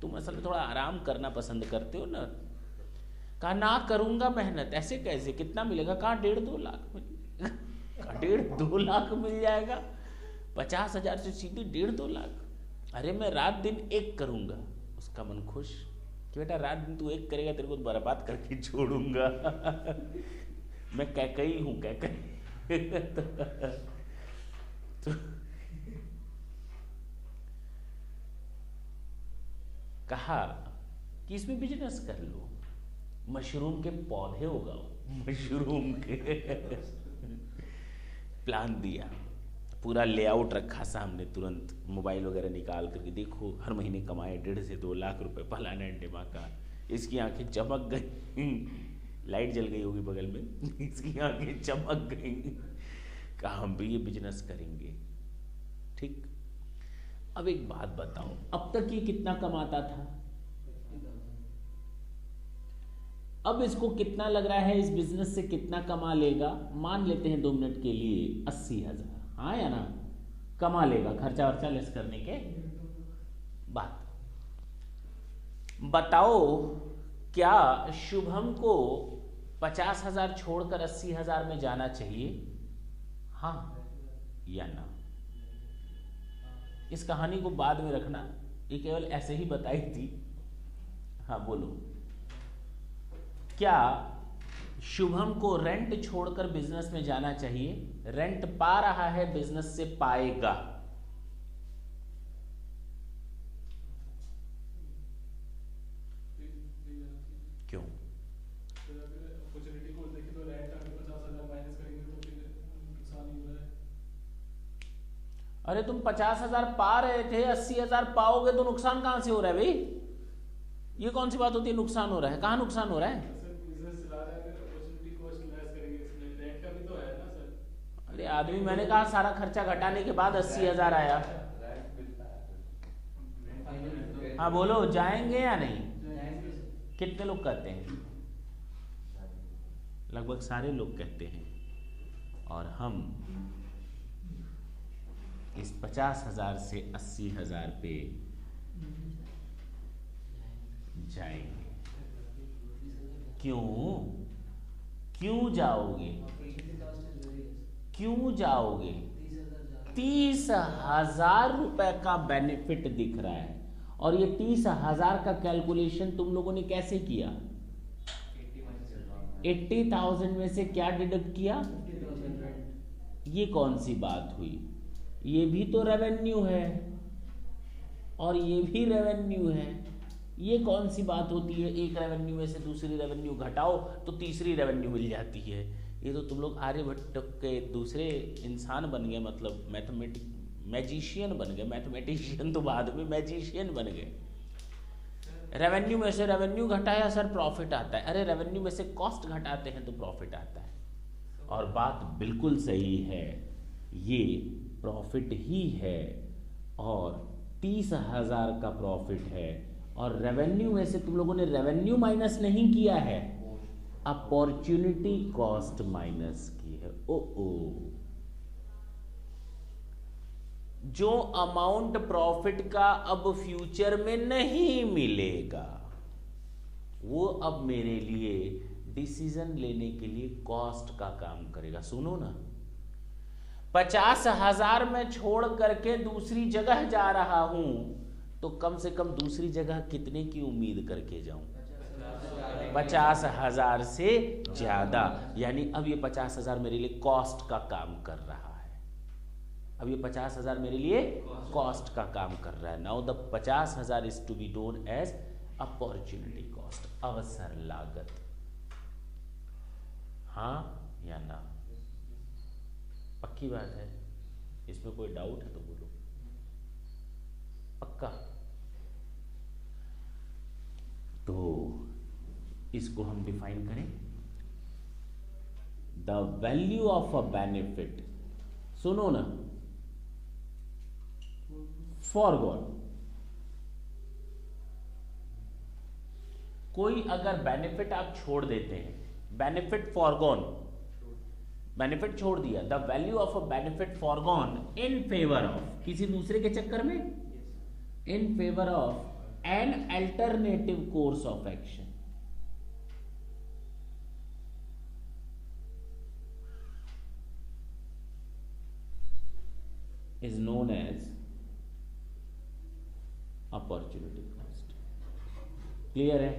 तुम असल में थोड़ा आराम करना पसंद करते हो ना। कहा ना करूंगा मेहनत, ऐसे कैसे, कितना मिलेगा, कहा 1.5-2 लाख मिलेगा। 1.5-2 लाख मिल जाएगा, 50,000 से सीधी 1.5-2 लाख। अरे मैं रात दिन एक करूंगा। उसका मन खुश कि बेटा रात दिन तू एक करेगा, तेरे को बर्बाद करके छोड़ूंगा। मैं कैकई हूं, कैकई। तो कहा कि इसमें बिजनेस कर लो, मशरूम के पौधे उगाओ, मशरूम के। प्लान दिया, पूरा लेआउट रखा सामने, तुरंत मोबाइल वगैरह निकाल करके देखो हर महीने कमाए 1.5 से 2 लाख रुपए, फलाना ढिमाका। इसकी आंखें चमक गई, लाइट जल गई होगी बगल में, इसकी आंखें चमक गई। कहा हम भी ये बिजनेस करेंगे। ठीक, अब एक बात बताओ, अब तक ये कितना कमाता था, अब इसको कितना लग रहा है इस बिजनेस से कितना कमा लेगा? मान लेते हैं 2 मिनट के लिए 80,000, हाँ या ना, कमा लेगा खर्चा वर्चा लेस करने के बाद। बताओ क्या शुभम को 50,000 छोड़कर 80,000 में जाना चाहिए, हाँ या ना? इस कहानी को बाद में रखना, ये केवल ऐसे ही बताई थी। हाँ बोलो, क्या शुभम को रेंट छोड़कर बिजनेस में जाना चाहिए? रेंट पा रहा है, बिजनेस से पाएगा। क्यों? अपॉर्चुनिटी को देखें तो रेंट अगर 50,000 माइनस करेंगे तो फिर नुकसान ही हो रहा है। अरे तुम 50,000 पा रहे थे, 80,000 पाओगे तो नुकसान कहां से हो रहा है भाई? ये कौन सी बात होती है नुकसान हो रहा है? कहां नुकसान हो रहा है? अरे आदमी, मैंने कहा सारा खर्चा घटाने के बाद 80,000 आया। हाँ बोलो, जाएंगे या नहीं? कितने लोग कहते हैं? लगभग सारे लोग कहते हैं। और हम इस 50,000 से 80,000 पे जाएंगे। क्यों? क्यों जाओगे? क्यों जाओगे? 30,000 रुपए का बेनिफिट दिख रहा है, और ये 30,000 का कैलकुलेशन तुम लोगों ने कैसे किया? 80,000 में से क्या डिडक्ट किया? ये कौन सी बात हुई? ये भी तो रेवेन्यू है और ये भी रेवेन्यू है। ये कौन सी बात होती है? एक रेवेन्यू में से दूसरी रेवेन्यू घटाओ तो तीसरी रेवेन्यू मिल जाती है। ये तो तुम लोग आर्यभट्ट के दूसरे इंसान बन गए, मतलब मैजिशियन बन गए। मैथमेटिशियन तो बाद में, मैजिशियन बन गए। रेवेन्यू में से रेवेन्यू घटाया सर, प्रॉफिट आता है। अरे रेवेन्यू में से कॉस्ट घटाते हैं तो प्रॉफिट आता है। और बात बिल्कुल सही है, ये प्रॉफिट ही है और 30,000 का प्रॉफिट है। और रेवेन्यू में से तुम लोगों ने रेवेन्यू माइनस नहीं किया है, अपॉर्चुनिटी कॉस्ट माइनस की है। ओ जो अमाउंट प्रॉफिट का अब फ्यूचर में नहीं मिलेगा, वो अब मेरे लिए डिसीजन लेने के लिए कॉस्ट का काम करेगा। सुनो ना, 50,000 में छोड़ करके दूसरी जगह जा रहा हूं, तो कम से कम दूसरी जगह कितने की उम्मीद करके जाऊं? 50,000 से ज्यादा। यानी अब ये 50,000 मेरे लिए कॉस्ट का काम कर रहा है। अब ये 50,000 मेरे लिए कॉस्ट का काम कर रहा है। Now the 50,000 is to be known as opportunity cost, अवसर लागत। हाँ या ना? पक्की बात है? इसमें कोई डाउट है तो बोलो। पक्का? तो इसको हम डिफाइन करें, the value of a benefit. सुनो ना, फॉर गॉड कोई अगर बेनिफिट आप छोड़ देते हैं, बेनिफिट फॉरगॉन, बेनिफिट छोड़ दिया, the value of a benefit foregone in favour of, किसी दूसरे के चक्कर में, in favour of an alternative course of action, is known as opportunity cost. Clear है?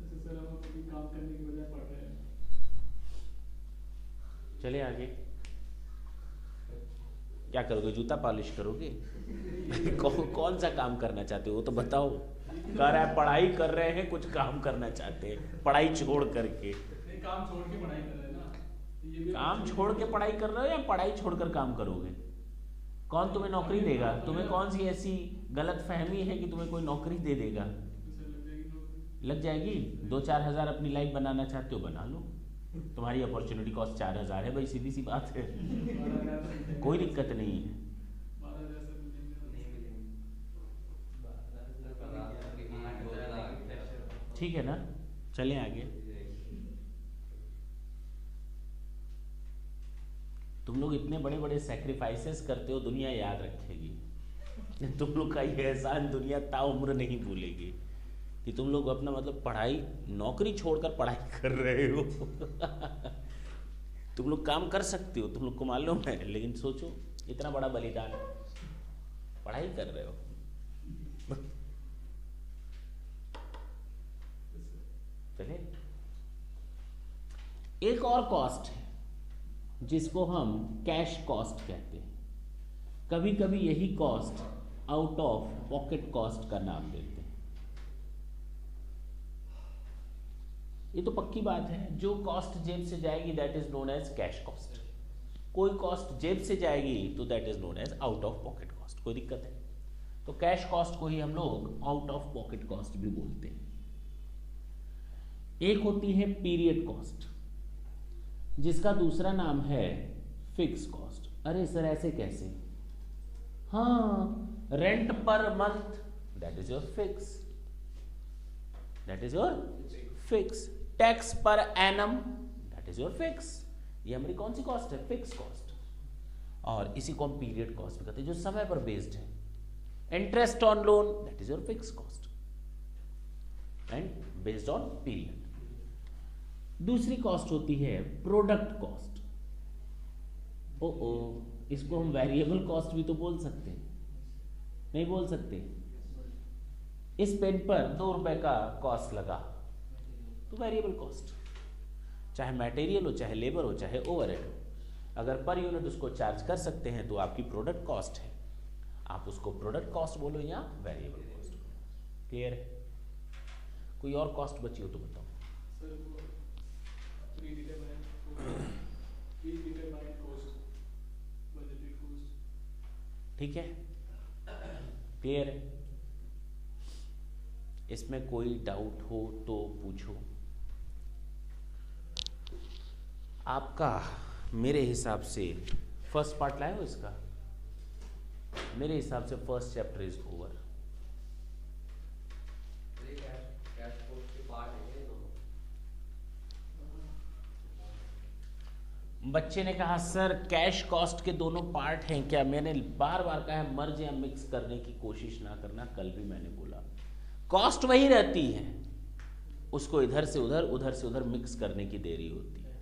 जैसे सर हम अभी काम करने की बजाय पढ़ रहे हैं। चले आगे। क्या करोगे, जूता पॉलिश करोगे? कौन सा काम करना चाहते हो वो तो बताओ। कह रहा है पढ़ाई कर रहे हैं, कुछ काम करना चाहते हैं पढ़ाई छोड़ करके। काम छोड़ के पढ़ाई कर रहे हैं ना, काम छोड़ के पढ़ाई कर रहे हो या पढ़ाई छोड़कर काम करोगे? कौन तुम्हें नौकरी देगा? तुम्हें कौन सी ऐसी गलत फहमी है कि तुम्हें कोई नौकरी दे देगा? लग जाएगी। 2-4 हज़ार अपनी लाइफ बनाना चाहते हो, बना लो। तुम्हारी अपॉर्चुनिटी कॉस्ट 4 हज़ार है भाई, सीधी सी बात है। कोई दिक्कत नहीं है। ठीक है ना, चलें आगे। तुम लोग इतने बड़े बड़े सैक्रिफाइसेस करते हो, दुनिया याद रखेगी। तुम लोग का ये एहसान दुनिया ताउम्र नहीं भूलेगी कि तुम लोग अपना मतलब पढ़ाई, नौकरी छोड़कर पढ़ाई कर रहे हो। तुम लोग काम कर सकते हो, तुम लोग को मालूम है, लेकिन सोचो इतना बड़ा बलिदान, पढ़ाई कर रहे हो। चले, एक और कॉस्ट है जिसको हम कैश कॉस्ट कहते हैं। कभी कभी यही cost out of pocket cost का नाम देते हैं। ये तो पक्की बात है, जो कॉस्ट जेब से जाएगी that is known as cash cost. कोई कॉस्ट जेब से जाएगी तो that is known as out of pocket cost. कोई दिक्कत है? तो कैश कॉस्ट को ही हम लोग आउट ऑफ पॉकेट कॉस्ट भी बोलते हैं। एक होती है पीरियड कॉस्ट, जिसका दूसरा नाम है फिक्स कॉस्ट। अरे सर ऐसे कैसे? हाँ, rent per month that is your fix, that is your fix. Tax per annum that is your fix. ये हमारी कौन सी कॉस्ट है? Fix cost. और इसी को हम पीरियड कॉस्ट भी कहते हैं, जो समय पर बेस्ड है। Interest on loan that is your fix cost and based on period. दूसरी कॉस्ट होती है प्रोडक्ट कॉस्ट। ओ इसको हम वेरिएबल कॉस्ट भी तो बोल सकते हैं, नहीं बोल सकते? इस पेन पर 2 रुपए का कॉस्ट लगा तो वेरिएबल कॉस्ट, चाहे मटेरियल हो, चाहे लेबर हो, चाहे ओवरहेड हो, अगर पर यूनिट उसको चार्ज कर सकते हैं तो आपकी प्रोडक्ट कॉस्ट है। आप उसको प्रोडक्ट कॉस्ट बोलो या वेरिएबल कॉस्ट। क्लियर है? कोई और कॉस्ट बची हो तो बताओ। ठीक है, क्लियर है? इसमें कोई डाउट हो तो पूछो। आपका मेरे हिसाब से फर्स्ट पार्ट लाए हो इसका? मेरे हिसाब से फर्स्ट चैप्टर इज ओवर। बच्चे ने कहा सर कैश कॉस्ट के दोनों पार्ट हैं क्या? मैंने बार बार कहा है मर्ज या मिक्स करने की कोशिश ना करना। कल भी मैंने बोला कॉस्ट वही रहती है, उसको इधर से उधर, उधर से उधर मिक्स करने की देरी होती है।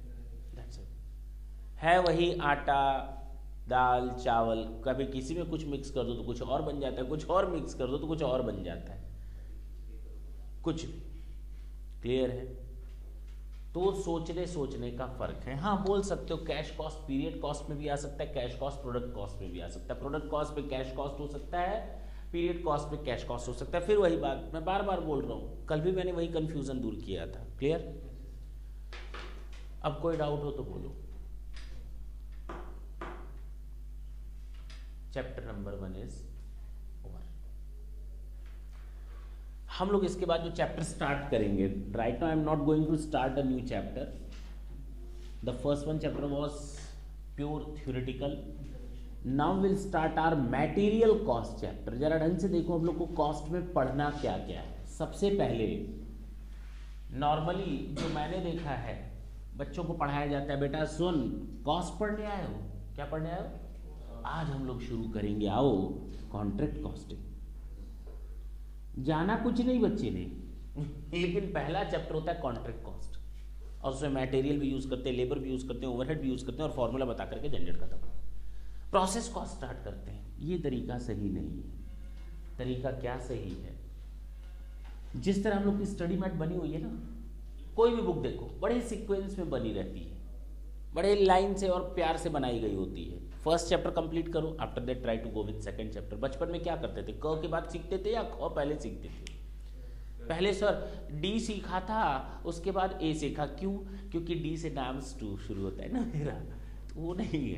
That's it. है वही आटा, दाल, चावल। कभी किसी में कुछ मिक्स कर दो तो कुछ और बन जाता है, कुछ और मिक्स कर दो तो कुछ और बन जाता है, कुछ भी। क्लियर है? तो सोचने का फर्क है। हाँ, बोल सकते हो कैश कॉस्ट पीरियड कॉस्ट में भी आ सकता है, कैश कॉस्ट प्रोडक्ट कॉस्ट में भी आ सकता है। प्रोडक्ट कॉस्ट पे कैश कॉस्ट हो सकता है, पीरियड कॉस्ट पे कैश कॉस्ट हो सकता है। फिर वही बात मैं बार बार बोल रहा हूँ, कल भी मैंने वही कंफ्यूजन दूर किया था। क्लियर? अब कोई डाउट हो तो बोलो। Chapter number 1 is over. हम लोग इसके बाद जो चैप्टर स्टार्ट करेंगे, right now I am not going to start a new chapter. The first one chapter was pure theoretical. Now will start our material cost chapter. जरा ढंग से देखो, हम लोग को कॉस्ट में पढ़ना क्या क्या है। सबसे पहले नॉर्मली जो मैंने देखा है बच्चों को पढ़ाया जाता है, बेटा सुन कॉस्ट पढ़ने आए हो, क्या पढ़ने आए हो, आज हम लोग शुरू करेंगे आओ कॉन्ट्रैक्ट कॉस्टिंग। जाना कुछ नहीं बच्चे ने लेकिन पहला चैप्टर होता है कॉन्ट्रैक्ट कॉस्ट, और उसमें मटेरियल भी यूज करते हैं, लेबर भी यूज करते हैं, ओवरहेड भी यूज करते हैं, और फॉर्मूला बता करके झंझट खत्म। प्रोसेस कॉस्ट स्टार्ट करते हैं। ये तरीका सही नहीं है। तरीका क्या सही है, जिस तरह हम लोग की स्टडी मैट बनी हुई है ना, कोई भी बुक देखो बड़े सीक्वेंस में बनी रहती है, बड़े लाइन से और प्यार से बनाई गई होती है। फर्स्ट चैप्टर कंप्लीट करो, after that try to go with second chapter. बचपन में क्या करते थे, क के बाद सीखते थे या ख पहले सीखते थे? पहले सर डी सीखा था, उसके बाद ए सीखा। क्यों? क्योंकि डी से नाम टू शुरू होता है ना मेरा, तो वो नहीं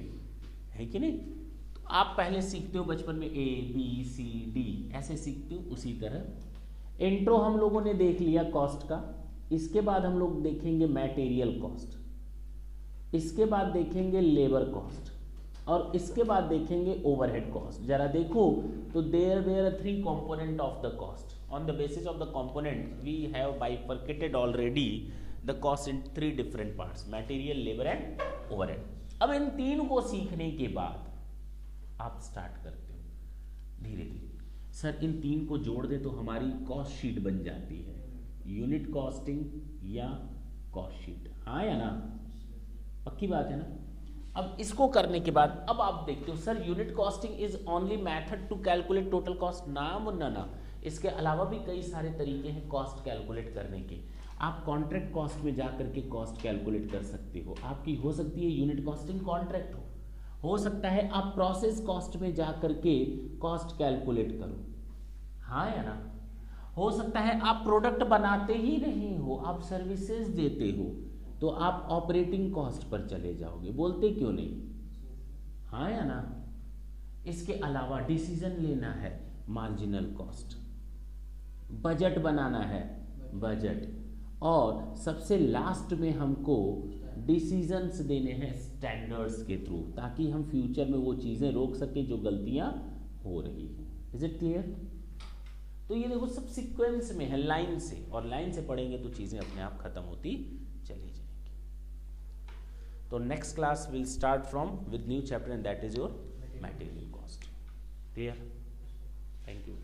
है कि नहीं? तो आप पहले सीखते हो बचपन में ए बी सी डी ऐसे सीखते हो। उसी तरह इंट्रो हम लोगों ने देख लिया कॉस्ट का, इसके बाद हम लोग देखेंगे मटेरियल कॉस्ट, इसके बाद देखेंगे लेबर कॉस्ट, और इसके बाद देखेंगे ओवरहेड कॉस्ट। जरा देखो तो there are 3 component of the cost. On the basis of the component, we have bifurcated already the cost in 3 different parts: material, labor and overhead. अब इन 3 को सीखने के बाद आप स्टार्ट करते हो धीरे धीरे। सर इन 3 को जोड़ दे तो हमारी कॉस्ट शीट बन जाती है, यूनिट कॉस्टिंग या कॉस्ट शीट, हाँ या ना? पक्की बात है ना? अब इसको करने के बाद अब आप देखते हो sir unit costing is only method to calculate total cost. ना मुन्ना ना, इसके अलावा भी कई सारे तरीके हैं कॉस्ट कैलकुलेट करने के। आप कॉन्ट्रैक्ट कॉस्ट में जा करके कॉस्ट कैलकुलेट कर सकते हो। आपकी हो सकती है यूनिट कॉस्टिंग कॉन्ट्रैक्ट हो सकता है आप प्रोसेस कॉस्ट में जा करके कॉस्ट कैलकुलेट करो, हाँ या ना? हो सकता है आप प्रोडक्ट बनाते ही नहीं हो, आप सर्विसेज देते हो, तो आप ऑपरेटिंग कॉस्ट पर चले जाओगे। बोलते क्यों नहीं, हाँ या ना? इसके अलावा डिसीजन लेना है, मार्जिनल कॉस्ट, बजट बनाना है, बजट, और सबसे लास्ट में हमको डिसीजंस देने हैं स्टैंडर्ड्स के थ्रू, ताकि हम फ्यूचर में वो चीज़ें रोक सके जो गलतियां हो रही हैं। Is it clear? तो ये देखो सब सीक्वेंस में है, लाइन से, और लाइन से पढ़ेंगे तो चीज़ें अपने आप खत्म होती चली जाएंगी। तो next class will start from with new chapter and that is your material cost. Clear? Thank you.